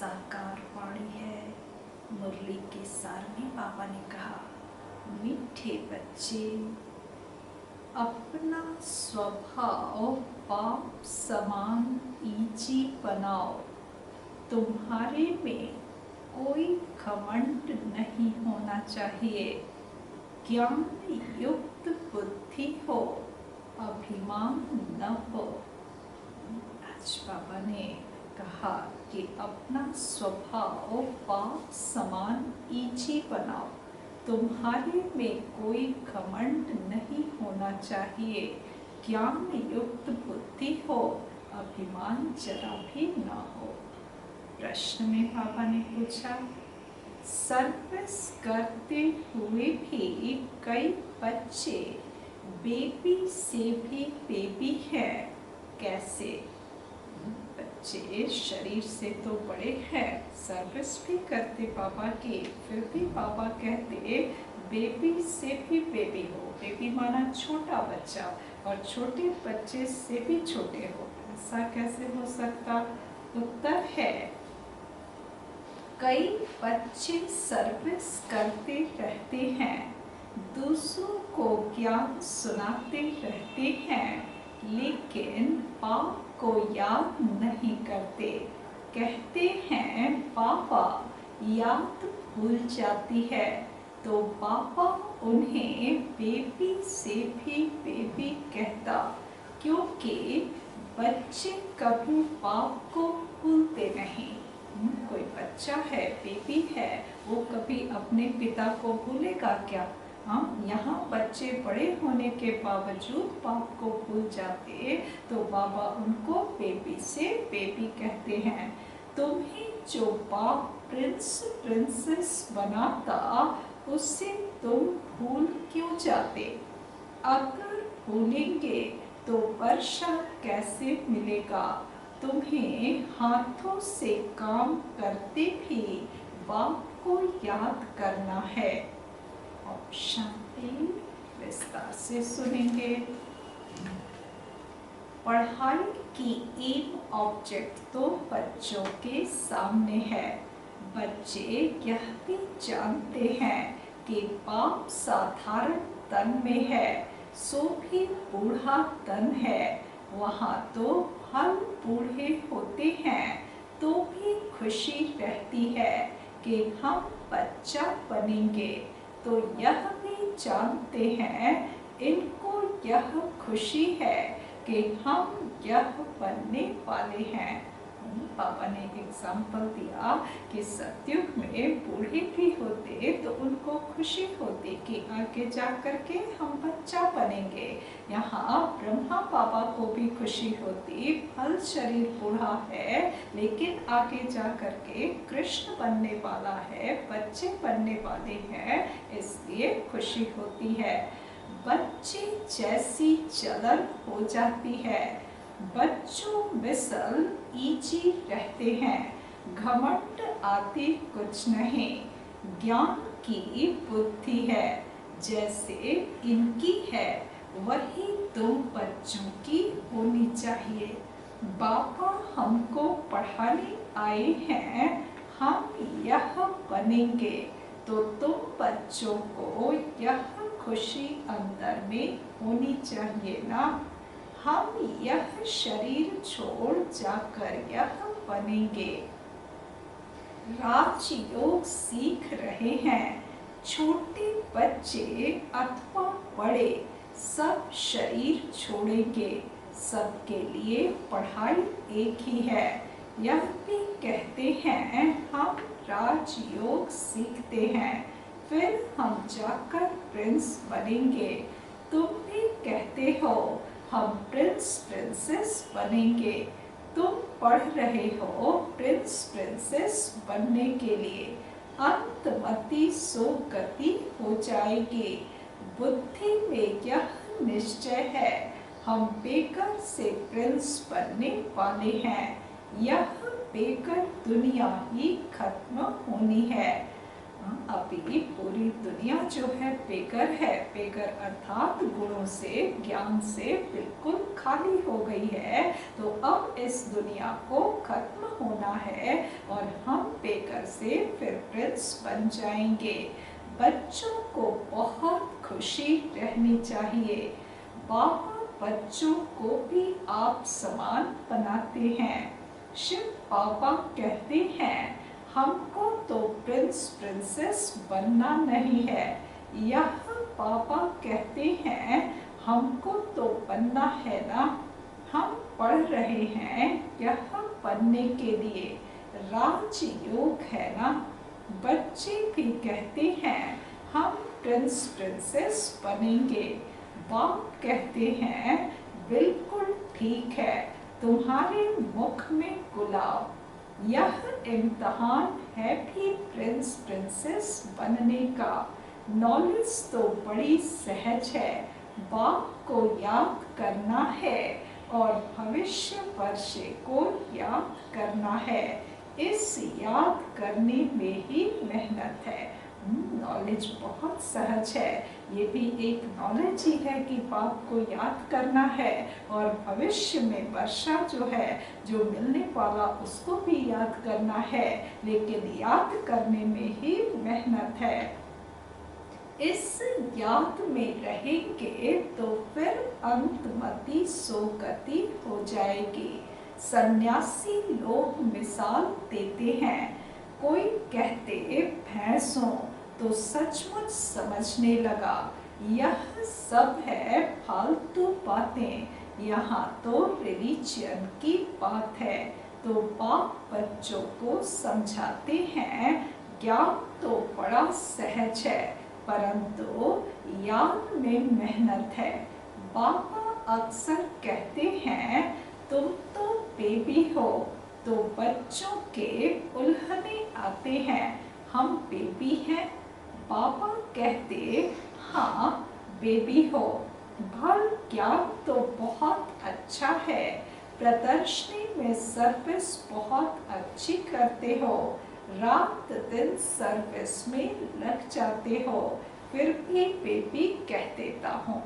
साकार वाणी है। मुरली के सार में बाबा ने कहा, मीठे बच्चे, अपना स्वभाव बाप समान ईजी बनाओ। तुम्हारे में कोई घमंड नहीं होना चाहिए। ज्ञान युक्त बुद्धि हो, अभिमान न हो। आज बाबा ने कहा कि अपना स्वभाव बाप समान ईजी बनाओ। तुम्हारे में कोई घमंड नहीं होना चाहिए। ज्ञान युक्त बुद्धि हो, अभिमान जरा भी न हो। प्रश्न में बाबा ने पूछा, सर्विस करते हुए भी कई बच्चे बेबी से भी बेबी है, कैसे? बच्चे शरीर से तो बड़े हैं, सर्विस भी करते बाबा की, फिर भी बाबा कहते बेबी से भी बेबी हो। बेबी माना छोटा बच्चा, और छोटे बच्चे से भी छोटे हो, ऐसा कैसे हो सकता? उत्तर है, कई बच्चे सर्विस करते रहते हैं, दूसरों को ज्ञान सुनाते रहते हैं, लेकिन बाप को याद नहीं करते। कहते हैं बाबा याद भूल जाती है, तो बाबा उन्हें बेबी से भी बेबी कहता, क्योंकि बच्चे कभी बाप को भूलते नहीं। कोई बच्चा है, बेबी है, वो कभी अपने पिता को भूलेगा क्या? यहाँ बच्चे बड़े होने के बावजूद बाप को भूल जाते, तो बाबा उनको बेबी से बेबी कहते हैं। तुम्हें जो बाप प्रिंस प्रिंसेस बनाता, उससे तुम भूल क्यों जाते? अगर भूलेंगे तो वर्षा कैसे मिलेगा? तुम्हें हाथों से काम करते भी बाप को याद करना है। और शांति विस्तार से सुनेंगे। पढ़ाई की एम ऑब्जेक्ट तो बच्चों के सामने है। बच्चे यह भी जानते हैं कि बाप साधारण तन में है, सो भी बूढ़ा तन है। वहाँ तो फल बूढ़े होते हैं, तो भी खुशी रहती है कि हम बच्चा बनेंगे। तो यह भी जानते हैं, इनको यह खुशी है कि हम यह बनने वाले हैं। बाबा ने एग्जाम्पल दिया कि सतयुग में बूढ़े भी होते तो उनको खुशी होती कि आगे जा कर के हम बच्चा बनेंगे। यहाँ ब्रह्मा बाबा को भी खुशी होती, फल शरीर बूढ़ा है, लेकिन आगे जा कर के कृष्ण बनने वाला है, बच्चे बनने वाले हैं, इसलिए खुशी होती है। बच्चे जैसी जलन हो जाती है, बच्चों मिसल ईजी रहते हैं, घमंड आदि कुछ नहीं। ज्ञान की बुद्धि है, जैसे इनकी है वही तुम बच्चों की होनी चाहिए। बाबा हमको पढ़ाने आए हैं, हम यह बनेंगे, तो तुम बच्चों को यह खुशी अंदर में होनी चाहिए ना। हम यह शरीर छोड़ जाकर यह बनेंगे। राजयोग सीख रहे हैं, छोटे बच्चे अथवा बड़े सब शरीर छोड़ेंगे, सबके लिए पढ़ाई एक ही है। यह भी कहते हैं हम राजयोग सीखते हैं, फिर हम जाकर प्रिंस बनेंगे। तुम भी कहते हो हम प्रिंस प्रिंसेस बनेंगे। तुम पढ़ रहे हो प्रिंस प्रिंसेस बनने के लिए। अंतमति सो गति हो जाएगी। बुद्धि में यह निश्चय है, हम बेकर से प्रिंस बनने वाले हैं। यह बेकर दुनिया ही खत्म होनी है। अभी पूरी दुनिया जो है बेघर है, बेघर अर्थात गुणों से, ज्ञान से बिल्कुल खाली हो गई है। तो अब इस दुनिया को खत्म होना है और हम बेघर से फिर प्रिंस बन जाएंगे। बच्चों को बहुत खुशी रहनी चाहिए। बाबा बच्चों को भी आप समान बनाते हैं। शिव बाबा कहते हैं हमको तो प्रिंस प्रिंसेस बनना नहीं है। यह पापा कहते हैं हमको तो बनना है ना। हम पढ़ रहे हैं यह बनने के लिए, राजयोग है ना। बच्चे भी कहते हैं हम प्रिंस प्रिंसेस बनेंगे। बाप कहते हैं बिल्कुल ठीक है, तुम्हारे मुख में गुलाब। यह इम्तहान है भी प्रिंस प्रिंसेस बनने का। नॉलेज तो बड़ी सहज है, बाप को याद करना है और भविष्य वर्ष को याद करना है। इस याद करने में ही मेहनत है। नॉलेज बहुत सहज है, ये भी एक नॉलेज ही है कि बाप को याद करना है और भविष्य में वर्षा जो है, जो मिलने वाला, उसको भी याद करना है, लेकिन याद करने में ही मेहनत है। इस याद में रहेंगे तो फिर अंतमति सोगति हो जाएगी। सन्यासी लोग मिसाल देते हैं, कोई कहते भैंसों तो सचमुच समझने लगा, यह सब है फालतू बातें, यहाँ तो रिलीजन की बात है। तो बाप बच्चों को समझाते हैं ज्ञान तो बड़ा सहज है, परंतु याद में मेहनत है। बाबा अक्सर कहते हैं तुम तो बेबी हो, तो बच्चों के उल्हने आते हैं, हम बेबी हैं। बाबा कहते हाँ बेबी हो, भल ज्ञान तो बहुत अच्छा है, प्रदर्शनी में सर्विस बहुत अच्छी करते हो, रात दिन सर्विस में लग जाते हो, फिर भी बेबी कह देता हूँ।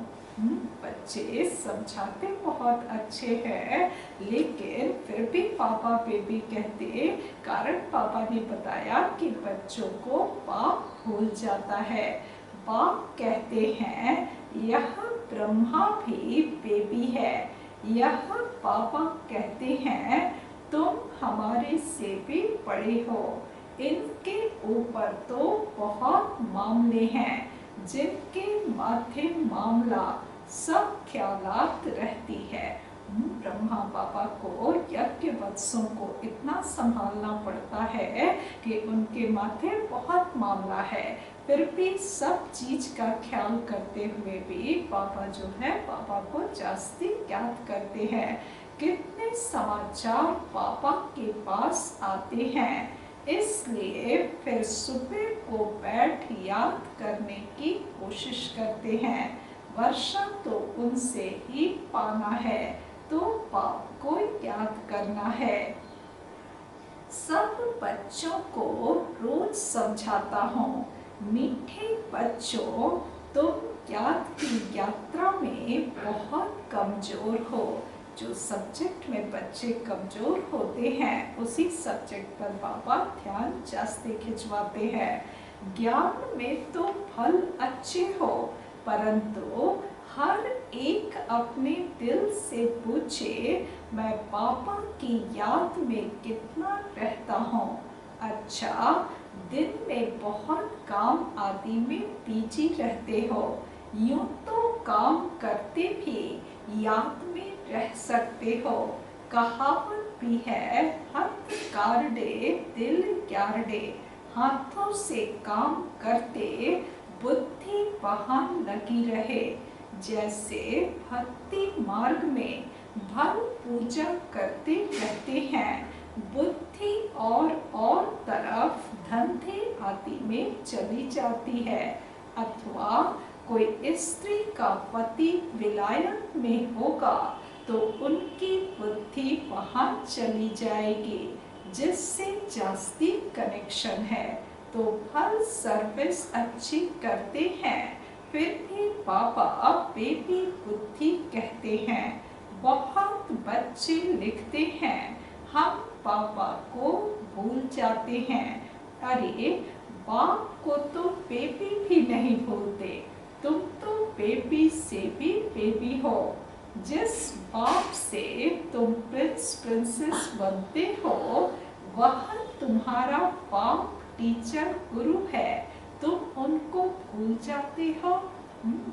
बच्चे समझाते बहुत अच्छे हैं, लेकिन फिर भी पापा बेबी कहते, कारण पापा ने बताया कि बच्चों को बाप भूल जाता है। बाप कहते हैं यह ब्रह्मा भी बेबी है। यह पापा कहते हैं तुम हमारे से भी बड़े हो। इनके ऊपर तो बहुत मामले हैं, जिनके माथे मामला सब ख्यालात रहती है। ब्रह्मा बाबा को, यज्ञ वत्सों को इतना संभालना पड़ता है कि उनके माथे बहुत मामला है, फिर भी सब चीज का ख्याल करते हुए भी बाबा जो है, बाबा को जास्ती याद करते हैं। कितने समाचार बाबा के पास आते हैं, इसलिए फिर सुबह को बैठ याद करने की कोशिश करते हैं। वर्षा तो उनसे ही पाना है, तो बाप को याद करना है। सब बच्चों को रोज समझाता हूँ, मीठे बच्चों तुम याद की यात्रा में बहुत कमजोर हो। जो सब्जेक्ट में बच्चे कमजोर होते हैं, उसी सब्जेक्ट पर बाबा ध्यान जास्ती खिंचवाते हैं। ज्ञान में तो फल अच्छे हो, परंतु हर एक अपने दिल से पूछे मैं पापा की याद में कितना रहता हूँ। अच्छा, दिन में बहुत काम आदि में बिजी रहते हो, यूं तो काम करते भी याद में रह सकते हो। कहावत भी है, हाथ कारडे दिल ग्यारडे, हाथों से काम करते बुद्धि वहाँ लगी रहे। जैसे भक्ति मार्ग में भल पूजा करते रहते हैं, बुद्धि और तरफ धंधे आदि में चली जाती है। अथवा कोई स्त्री का पति विलायत में होगा तो उनकी बुद्धि वहाँ चली जाएगी, जिससे जास्ती कनेक्शन है। तो फल सर्विस अच्छी करते हैं, फिर भी पापा बेबी बुद्धि कहते हैं। बहुत बच्चे लिखते हैं, हम पापा को भूल जाते हैं। अरे बाप को तो बेबी भी नहीं भूलते, तुम तो बेबी से भी बेबी हो। जिस बाप से तुम प्रिंस प्रिंसेस बनते हो, वह तुम्हारा बाप टीचर गुरु है, तुम उनको भूल जाते हो।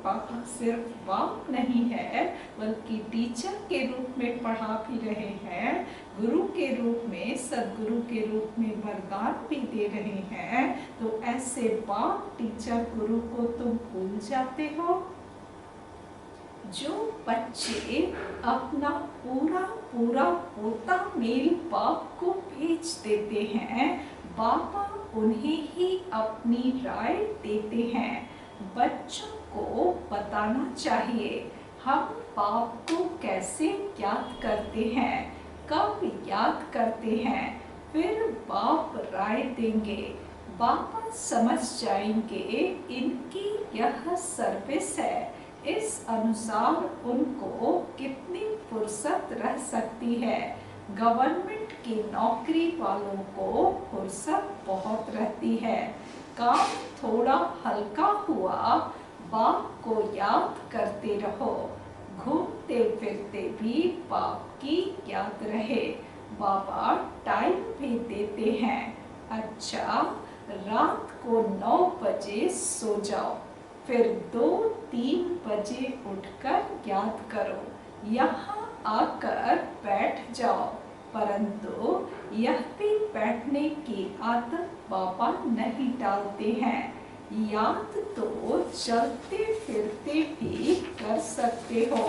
पापा सिर्फ बाप नहीं है, बल्कि टीचर के रूप में पढ़ा भी रहे हैं, गुरु के रूप में, सदगुरु के रूप में वरदान भी दे रहे हैं। तो ऐसे बाप टीचर गुरु को तुम भूल जाते हो। जो बच्चे अपना पूरा पूरा पोता मेल बाप को भेज देते हैं, बाबा उन्हें ही अपनी राय देते हैं। बच्चों को बताना चाहिए हम बाप को कैसे याद करते हैं, कब याद करते हैं, फिर बाप राय देंगे। बाबा समझ जाएंगे इनकी यह सर्विस है, इस अनुसार उनको कितनी फुर्सत रह सकती है। गवर्नमेंट की नौकरी वालों को फुर्सत बहुत रहती है। काम थोड़ा हल्का हुआ, बाप को याद करते रहो, घूमते फिरते भी बाप की याद रहे। बाबा टाइम भी देते हैं, अच्छा रात को 9 बजे सो जाओ, फिर 2-3 बजे उठकर याद करो, यहाँ आकर बैठ जाओ। परंतु यह भी बैठने की आदत बाबा नहीं डालते हैं। याद तो चलते फिरते भी कर सकते हो।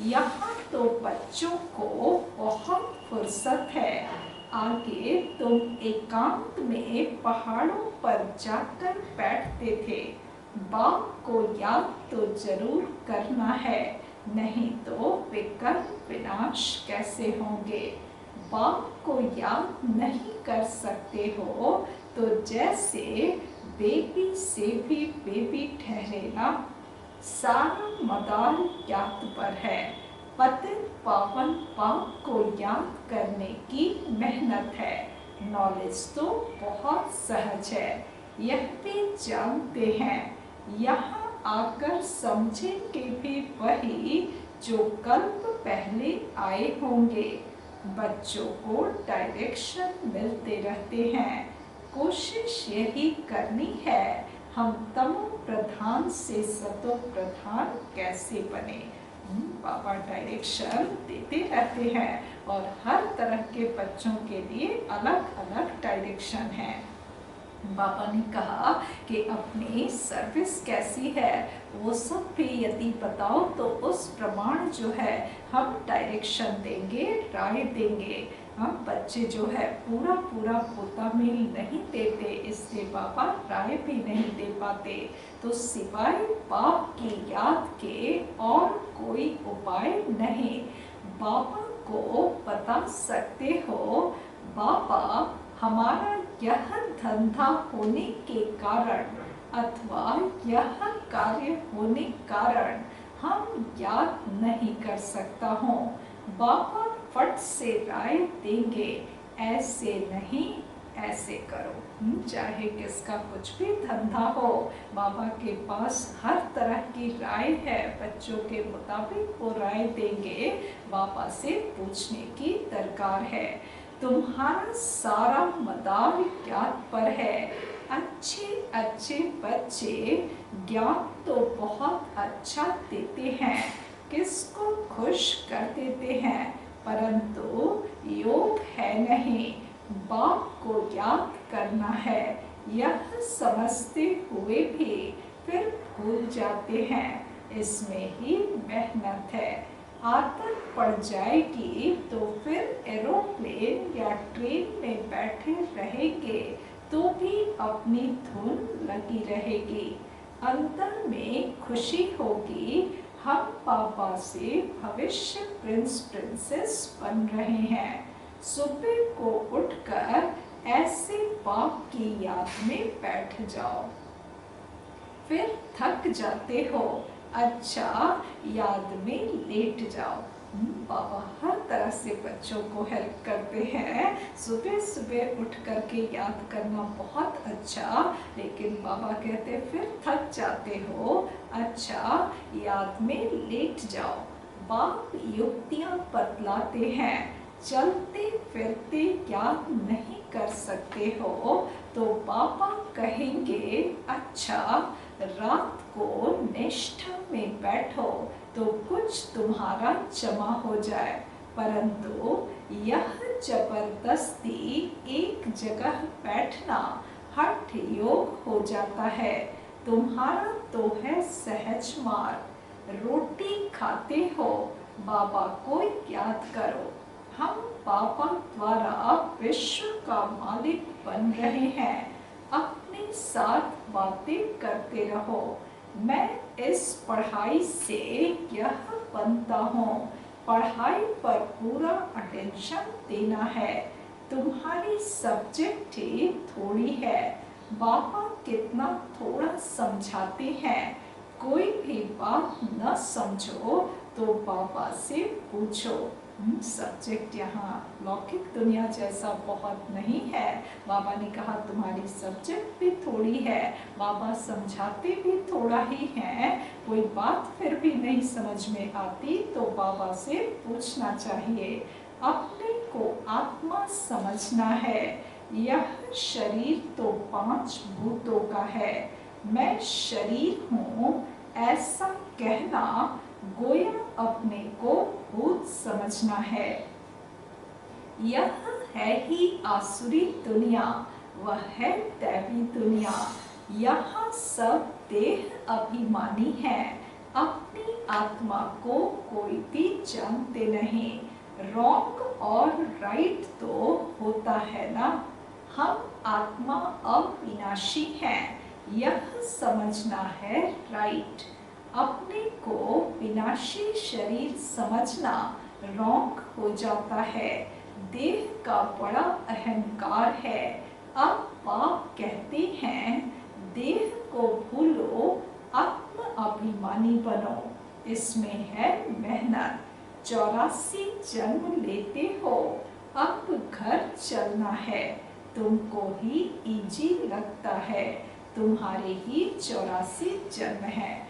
यहाँ तो बच्चों को बहुत फुर्सत है। आगे तुम एकांत में पहाड़ों पर जाकर बैठते थे, बाप को याद तो जरूर करना है, नहीं तो विकल्प विनाश कैसे होंगे। बाप को याद नहीं कर सकते हो तो जैसे बेबी से भी बेबी ठहरेगा। सारा मदार याद पर है, पतित पावन बाप को याद करने की मेहनत है। नॉलेज तो बहुत सहज है, यह भी जानते हैं। यहाँ आकर समझेंगे भी वही जो कल्प पहले आए होंगे। बच्चों को डायरेक्शन मिलते रहते हैं, कोशिश यही करनी है हम तमो प्रधान से सतो प्रधान कैसे बने। बाबा डायरेक्शन देते रहते हैं और हर तरह के बच्चों के लिए अलग अलग डायरेक्शन है। बाबा ने कहा कि अपनी सर्विस कैसी है वो सब भी यदि बताओ तो उस प्रमाण जो है हम डायरेक्शन देंगे, राय देंगे। हम बच्चे जो है पूरा पूरा पोता मेल नहीं देते, इसलिए बाबा राय भी नहीं दे पाते। तो सिवाय बाप की याद के और कोई उपाय नहीं। बाबा को बता सकते हो, बाबा हमारा यह धंधा होने के कारण अथवा यह कार्य होने कारण हम याद नहीं कर सकता हूँ। बाबा फट से राय देंगे, ऐसे नहीं ऐसे करो। चाहे किसका कुछ भी धंधा हो, बाबा के पास हर तरह की राय है, बच्चों के मुताबिक वो राय देंगे। बाबा से पूछने की दरकार है। तुम्हारा सारा मदार ज्ञान पर है। अच्छे अच्छे बच्चे ज्ञान तो बहुत अच्छा देते हैं, किसको खुश कर देते हैं, परंतु योग है नहीं। बाप को याद करना है, यह समझते हुए भी फिर भूल जाते हैं। इसमें ही मेहनत है। आदत पड़ जाएगी तो फिर एरोप्लेन या ट्रेन में बैठे रहेंगे तो भी अपनी धुन लगी रहेगी। अंदर में खुशी होगी, हम पापा से भविष्य प्रिंस प्रिंसेस बन रहे हैं। सुबह को उठकर ऐसे बाप की याद में बैठ जाओ। फिर थक जाते हो, अच्छा याद में लेट जाओ। बाबा हर तरह से बच्चों को हेल्प करते हैं। सुबह सुबह उठ करके याद करना बहुत अच्छा, लेकिन बाबा कहते फिर थक जाते हो, अच्छा याद में लेट जाओ। बाप युक्तियां बतलाते हैं, चलते फिरते याद नहीं कर सकते हो तो पापा कहेंगे अच्छा रात को निष्ठा में बैठो तो कुछ तुम्हारा जमा हो जाए। परंतु यह जबरदस्ती एक जगह बैठना हठ योग हो जाता है। तुम्हारा तो है सहज मार्ग, रोटी खाते हो बाबा को याद करो। हम बाबा द्वारा विश्व का मालिक बन रहे हैं। अपने साथ बातें करते रहो। मैं इस पढ़ाई से यह बनता हूँ, पढ़ाई पर पूरा अटेंशन देना है। तुम्हारी सब्जेक्ट ही थोड़ी है, बाबा कितना थोड़ा समझाते हैं। कोई भी बात न समझो तो बाबा से पूछो। सब्जेक्ट यहाँ लौकिक दुनिया जैसा बहुत नहीं है। बाबा ने कहा तुम्हारी सब्जेक्ट भी थोड़ी है, बाबा समझाते भी थोड़ा ही हैं। कोई बात फिर भी नहीं समझ में आती तो बाबा से पूछना चाहिए। अपने को आत्मा समझना है। यह शरीर तो 5 भूतों का है, मैं शरीर हूँ ऐसा कहना गोया अपने को भूत समझना है। यह है ही आसुरी दुनिया, वह है दैवी दुनिया। यहाँ सब देह अभिमानी है, अपनी आत्मा को कोई भी जानते नहीं। रॉन्ग और राइट तो होता है ना। हम आत्मा अविनाशी हैं, यह समझना है राइट। अपने को विनाशी शरीर समझना रॉन्ग हो जाता है। देह का बड़ा अहंकार है। अब बाप कहते हैं देह को भूलो, आत्म अभिमानी बनो। इसमें है मेहनत। 84 जन्म लेते हो, अब घर चलना है। तुमको ही इजी लगता है, तुम्हारे ही 84 जन्म हैं।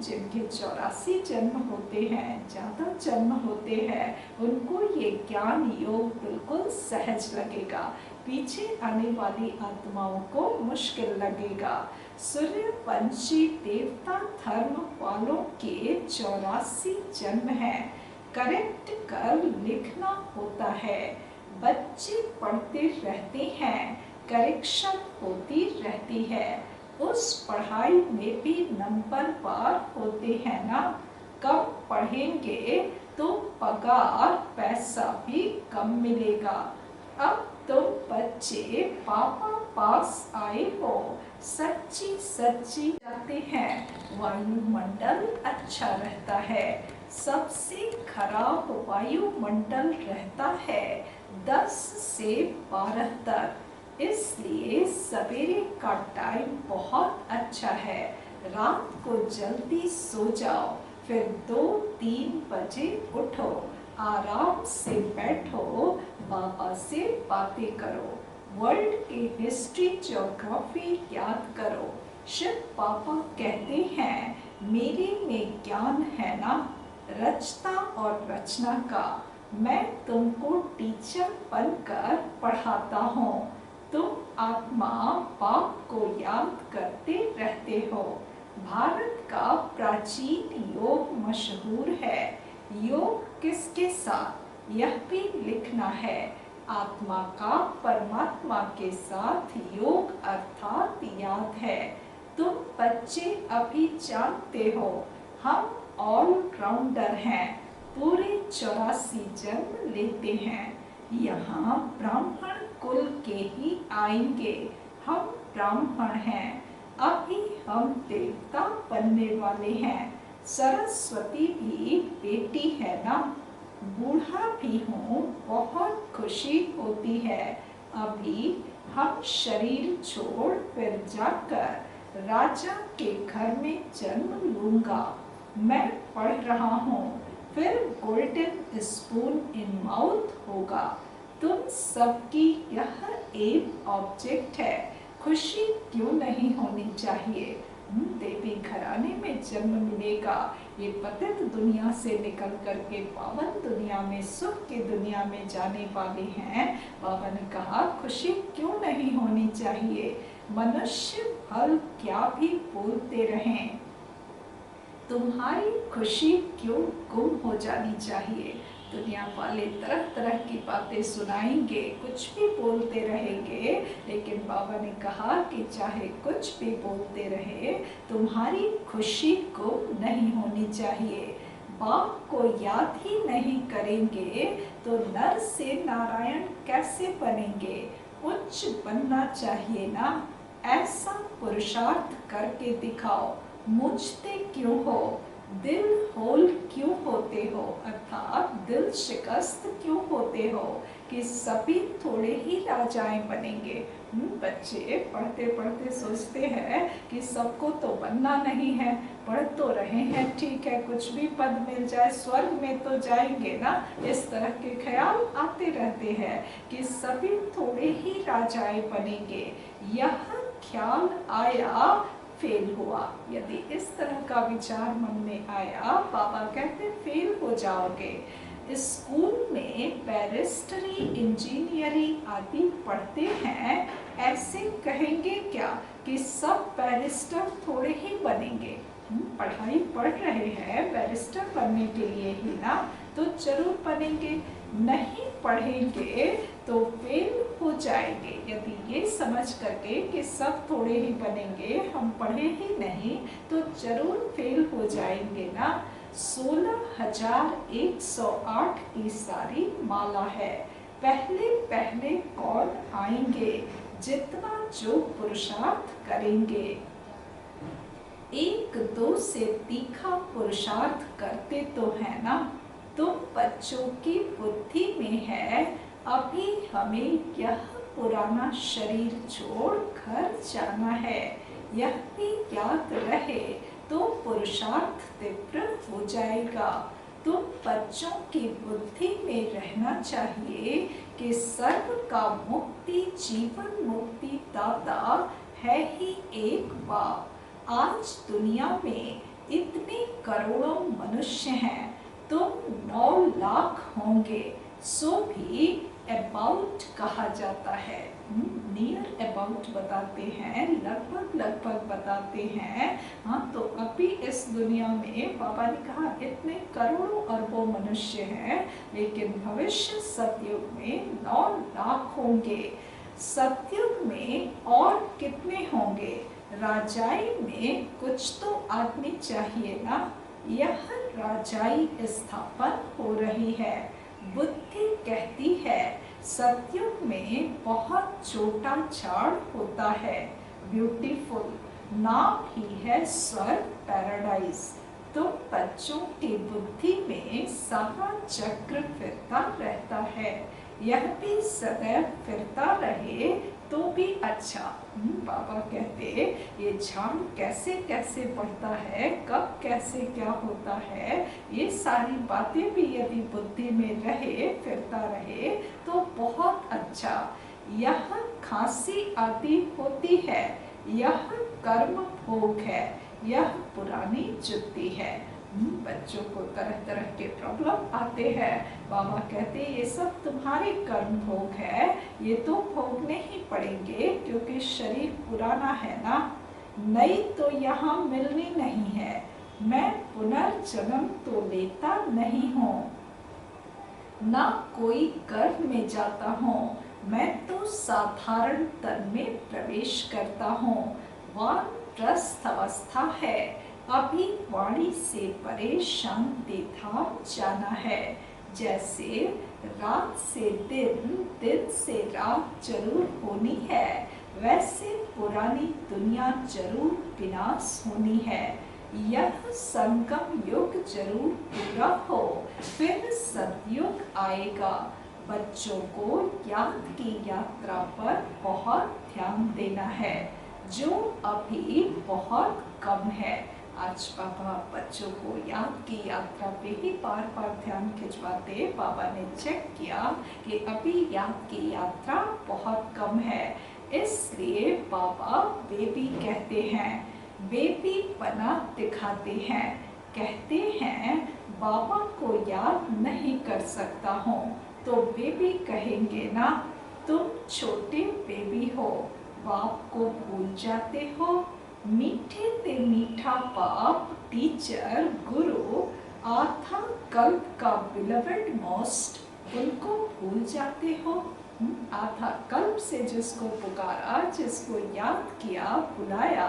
जिनके 84 जन्म होते हैं, ज़्यादा जन्म होते हैं, उनको ये ज्ञान योग बिल्कुल सहज लगेगा। पीछे आने वाली आत्माओं को मुश्किल लगेगा। सूर्यवंशी देवता धर्म वालों के 84 जन्म हैं। करेक्ट कर लिखना होता है। बच्चे पढ़ते रहते हैं, करेक्शन होती रहती है। उस पढ़ाई में भी नंबर पार होते हैं ना। कम पढ़ेंगे तो पगार पैसा भी कम मिलेगा। अब तुम बच्चे पापा पास आए हो, सच्ची सच्ची जाते हैं। वायुमंडल अच्छा रहता है। सबसे खराब वायुमंडल रहता है 10 से 12 तक। इसलिए सवेरे का टाइम बहुत अच्छा है। रात को जल्दी सो जाओ, फिर 2-3 बजे उठो, आराम से बैठो, बाबा से बातें करो, वर्ल्ड की हिस्ट्री ज्योग्राफी याद करो। शिव बाबा कहते हैं मेरे में ज्ञान है ना, रचता और रचना का। मैं तुमको टीचर बनकर पढ़ाता हूँ। तुम आत्मा बाप को याद करते रहते हो। भारत का प्राचीन योग मशहूर है। योग किसके साथ, यह भी लिखना है। आत्मा का परमात्मा के साथ योग अर्थात याद है। तुम बच्चे अभी जानते हो हम ऑलराउंडर हैं, पूरे 84 जन्म लेते हैं। यहाँ ब्राह्मण कुल के ही आएंगे। हम ब्राह्मण हैं, अभी हम देवता बनने वाले हैं। सरस्वती भी बेटी है ना। बूढ़ा भी हूँ, बहुत खुशी होती है। अभी हम शरीर छोड़ फिर जाकर राजा के घर में जन्म लूंगा। मैं पढ़ रहा हूँ, फिर गोल्डन स्पून इन माउथ होगा। तुम सबकी यह एम ऑब्जेक्ट है, खुशी क्यों नहीं होनी चाहिए। देवी घराने में जन्म मिलेगा, ये पतित दुनिया से निकल करके पावन दुनिया में, सुख की दुनिया में जाने वाले हैं। बाबा ने कहा खुशी क्यों नहीं होनी चाहिए। मनुष्य फल क्या भी बोलते रहें, तुम्हारी खुशी क्यों गुम हो जानी चाहिए। दुनिया वाले तरह तरह की बातें सुनाएंगे, कुछ भी बोलते रहेंगे, लेकिन बाबा ने कहा कि चाहे कुछ भी बोलते रहे, तुम्हारी खुशी गुम नहीं होनी चाहिए। बाप को याद ही नहीं करेंगे तो नर से नारायण कैसे बनेंगे। उच्च बनना चाहिए ना, ऐसा पुरुषार्थ करके दिखाओ। मुझते क्यों हो, दिल होल क्यों होते हो, अर्थात दिल शिकस्त क्यों होते हो कि सभी थोड़े ही राजाएं बनेंगे। बच्चे पढ़ते पढ़ते सोचते हैं कि सबको तो बनना नहीं है, पढ़ तो रहे हैं, ठीक है, कुछ भी पद मिल जाए, स्वर्ग में तो जाएंगे ना। इस तरह के ख्याल आते रहते हैं कि सभी थोड़े ही राजाएं बनेंगे। यह ख्याल आया, फेल हुआ। यदि इस तरह का विचार मन में आया, बाबा कहते फेल हो जाओगे। स्कूल में बैरिस्टरी, इंजीनियरिंग आदि पढ़ते हैं, ऐसे कहेंगे क्या कि सब बैरिस्टर थोड़े ही बनेंगे। पढ़ाई पढ़ रहे हैं बैरिस्टर बनने के लिए ही ना, तो जरूर बनेंगे। नहीं पढ़ेंगे तो फेल हो जाएंगे। यदि ये समझ करके कि सब थोड़े ही बनेंगे, हम पढ़े ही नहीं, तो जरूर फेल हो जाएंगे ना। 16,108 की सारी माला है। पहले पहले कौन आएंगे, जितना जो पुरुषार्थ करेंगे। 1-2 से तीखा पुरुषार्थ करते तो है ना। तुम बच्चों की बुद्धि में है, अभी हमें यह पुराना शरीर छोड़ घर जाना है। यह भी याद रहे तो पुरुषार्थ तीव्र हो जाएगा। तुम बच्चों की बुद्धि में रहना चाहिए कि सर्व का मुक्ति, जीवन मुक्ति दाता है ही एक बाप। आज दुनिया में इतने करोड़ों मनुष्य हैं, तुम 9 लाख होंगे, सो भी अबाउट कहा जाता है। नियर अबाउट बताते हैं, लगभग लगभग बताते हैं। हाँ, तो अभी इस दुनिया में बाबा ने कहा इतने करोड़ों अरबों मनुष्य हैं, लेकिन भविष्य सतयुग में 9 लाख होंगे। सतयुग में और कितने होंगे। राजाई में कुछ तो आदमी चाहिए ना। यह राजाई स्थापन हो रही है। बुद्धि कहती है सतयुग में बहुत छोटा झाड़ होता है, ब्यूटीफुल, नाम ही है स्वर्ग, पैराडाइज। तो बच्चों की बुद्धि में सारा चक्र फिरता रहता है, यह भी सदैव फिरता रहे तो भी अच्छा। बाबा कहते ये झाड़ कैसे कैसे बढ़ता है, कब कैसे क्या होता है, ये सारी बातें भी यदि बुद्धि में रहे, फिरता रहे तो बहुत अच्छा। यह खांसी आदि होती है, यह कर्म भोग है, यह पुरानी जुत्ती है। बच्चों को तरह तरह के प्रॉब्लम आते हैं। बाबा कहते ये सब तुम्हारे कर्म भोग है, ये तो भोगने ही पड़ेंगे, क्योंकि शरीर पुराना है ना। नई तो यहाँ मिलनी नहीं है। मैं पुनर्जन्म तो लेता नहीं हूँ, ना कोई गर्भ में जाता हूँ। मैं तो साधारण तन में प्रवेश करता हूँ। वानप्रस्थ अवस्था है, अभी वाणी से परे शांति धाम जाना है। जैसे रात से दिन, दिन से रात जरूर होनी है, वैसे पुरानी दुनिया जरूर विनाश होनी है। यह संगम युग जरूर पूरा हो, फिर सतयुग आएगा। बच्चों को याद की यात्रा पर बहुत ध्यान देना है, जो अभी बहुत कम है। आज पापा बच्चों को याद की यात्रा पे ही बार बार ध्यान खिंचवाते। पापा ने चेक किया कि अभी याद की यात्रा बहुत कम है, इसलिए पापा बेबी कहते हैं, बेबी पना दिखाते हैं। कहते हैं बाबा को याद नहीं कर सकता हूँ, तो बेबी कहेंगे ना, तुम छोटे बेबी हो, बाप को भूल जाते हो। मीठे ते मीठा बाप, टीचर, गुरु, आधा कल्प का बिलवेड मोस्ट, उनको भूल जाते हो। आधा कल्प से जिसको पुकारा, जिसको याद किया, बुलाया,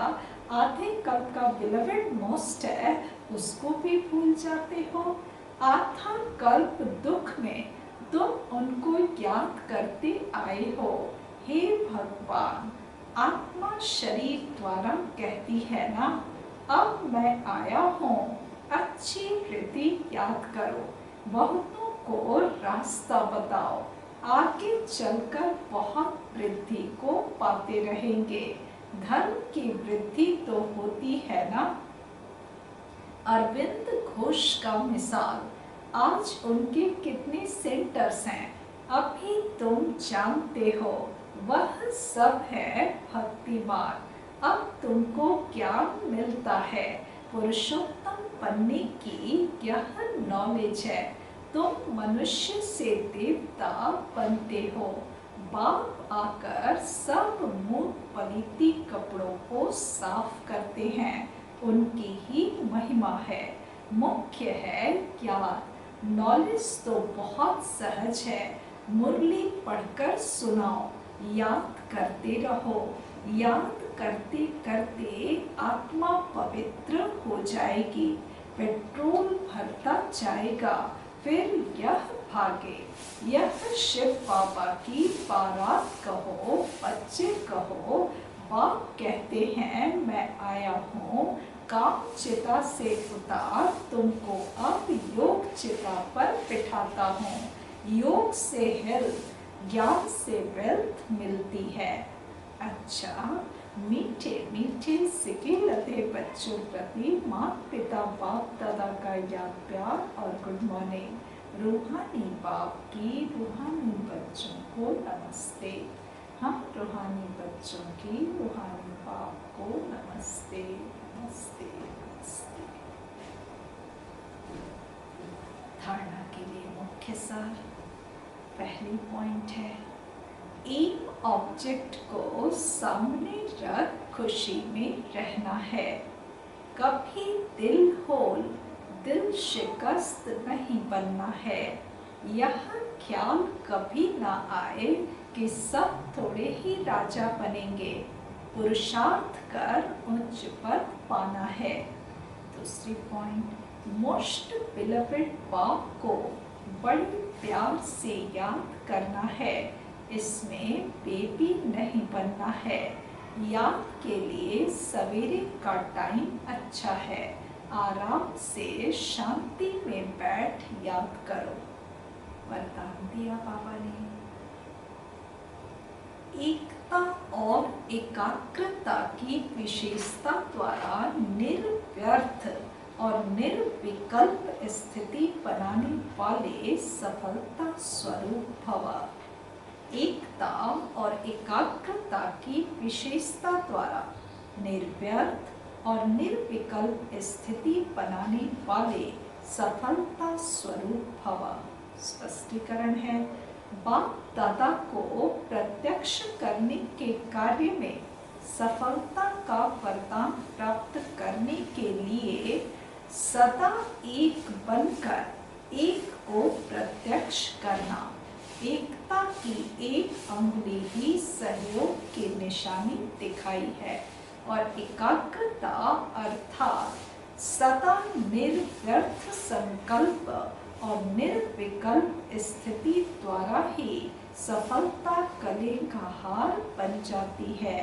आधे कल्प का बिलवेड मोस्ट है, उसको भी भूल जाते हो। आधा कल्प दुख में तुम उनको याद करते आए हो। हे भगवान, आत्मा शरीर द्वारा कहती है ना, अब मैं आया हूँ, अच्छी रीति याद करो, बहुतों को रास्ता बताओ, आगे चलकर बहुत वृद्धि को पाते रहेंगे। धर्म की वृद्धि तो होती है ना। अरविंद घोष का मिसाल, आज उनके कितने सेंटर्स हैं अभी तुम जानते हो, वह सब है भक्ति मार्ग। अब तुमको क्या मिलता है, पुरुषोत्तम बनने की यह नॉलेज है। तुम मनुष्य से देवता बनते हो। बाप आकर सब मूठ पलीती कपड़ों को साफ करते हैं, उनकी ही महिमा है। मुख्य है ज्ञान। नॉलेज तो बहुत सहज है, मुरली पढ़कर सुनाओ, याद करते रहो। याद करते करते आत्मा पवित्र हो जाएगी, पेट्रोल भरता जाएगा, फिर यह भागे। यह शिव बाबा की बारात कहो, बच्चे कहो। बाप कहते हैं मैं आया हूँ, काम चिता से उतार, तुमको अब योग चिता पर बिठाता हूँ। योग से हेल्थ, ज्ञान से वेल्थ मिलती है। अच्छा, मीठे मीठे सिके लते बच्चों प्रति माता पिता बाप दादा का याद प्यार और गुड मॉर्निंग। रूहानी बाप की रूहानी बच्चों को नमस्ते। हम रूहानी बच्चों की रूहानी बाप को नमस्ते नमस्ते नमस्ते। धारणा के लिए मुख्य सार, पहली पॉइंट है, एक ऑब्जेक्ट को सामने रख खुशी में रहना है। कभी दिल होल, दिल शिकस्त नहीं बनना है। यह ख्याल कभी ना आए कि सब थोड़े ही राजा बनेंगे। पुरुषार्थ कर उच्च पद पाना है। दूसरी पॉइंट, मोस्ट बिलवेड बाप को बड़े प्यार से याद करना है। इसमें बेबी नहीं बनना है। याद के लिए सवेरे का टाइम अच्छा है। आराम से शांति में बैठ याद करो। वरदान दिया बाबा ने। एकता और एकाग्रता की विशेषता द्वारा निर्व्यर्थ और निर्विकल्प स्थिति बनाने वाले सफलता स्वरूप भव। एकता और एकाग्रता की विशेषता द्वारा निर्व्यर्थ और निर्विकल्प स्थिति बनाने वाले सफलता स्वरूप भव। स्पष्टीकरण है, बाप दादा को प्रत्यक्ष करने के कार्य में सफलता का वरदान प्राप्त करने के लिए सदा एक बनकर एक को प्रत्यक्ष करना। एकता की एक अंगुली ही सहयोग की निशानी दिखाई है और एकाग्रता अर्थात सदा निर्व्यर्थ संकल्प और निर्विकल्प स्थिति द्वारा ही सफलता गले का हार बन जाती है।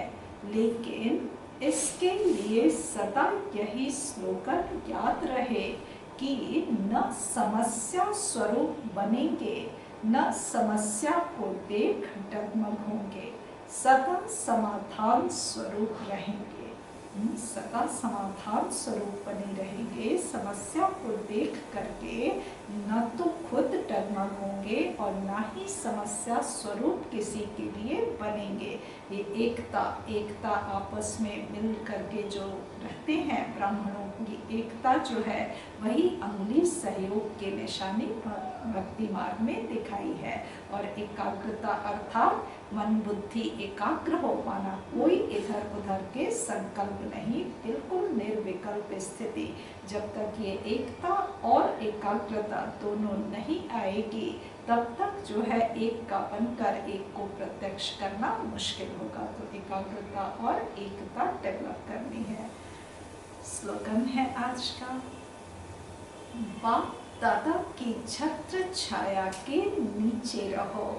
लेकिन इसके लिए सदा यही स्लोगन याद रहे कि न समस्या स्वरूप बनेंगे, न समस्या को देख डगमग होंगे, सदा समाधान स्वरूप रहेंगे। सदा समाधान स्वरूप बने रहेंगे, समस्या को देख करके न तो खुद डगमग होंगे और ना ही समस्या स्वरूप किसी के लिए बनेंगे। ये एकता आपस में मिल करके जो रहते हैं, ब्राह्मणों की एकता जो है वही अंगुली सहयोग के निशानी भक्ति मार्ग में दिखाई है। और एकाग्रता अर्थात मन बुद्धि एकाग्र हो पाना, कोई इधर उधर के संकल्प नहीं, बिल्कुल निर्विकल्प स्थिति। जब तक ये एकता और एकाग्रता दोनों नहीं आएगी तब तक जो है एक का बनकर एक को प्रत्यक्ष करना मुश्किल होगा। तो एकाग्रता और एकता डेवलप करनी है। स्लोगन है आज का, बाप दादा की छत्र छाया के नीचे रहो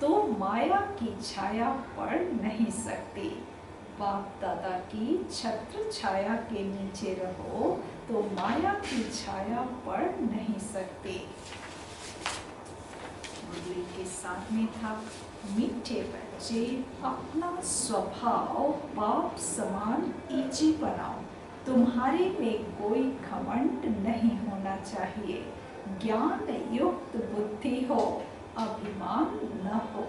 तो माया की छाया पड़ नहीं सकती। बाप दादा की छत्र छाया के नीचे रहो तो माया की छाया पड़ नहीं सकती। मुरली के साथ में था, मीठे बच्चे अपना स्वभाव बाप समान ईजी बनाओ, तुम्हारे में कोई घमंड नहीं होना चाहिए, ज्ञान युक्त बुद्धि हो, अभिमान न हो।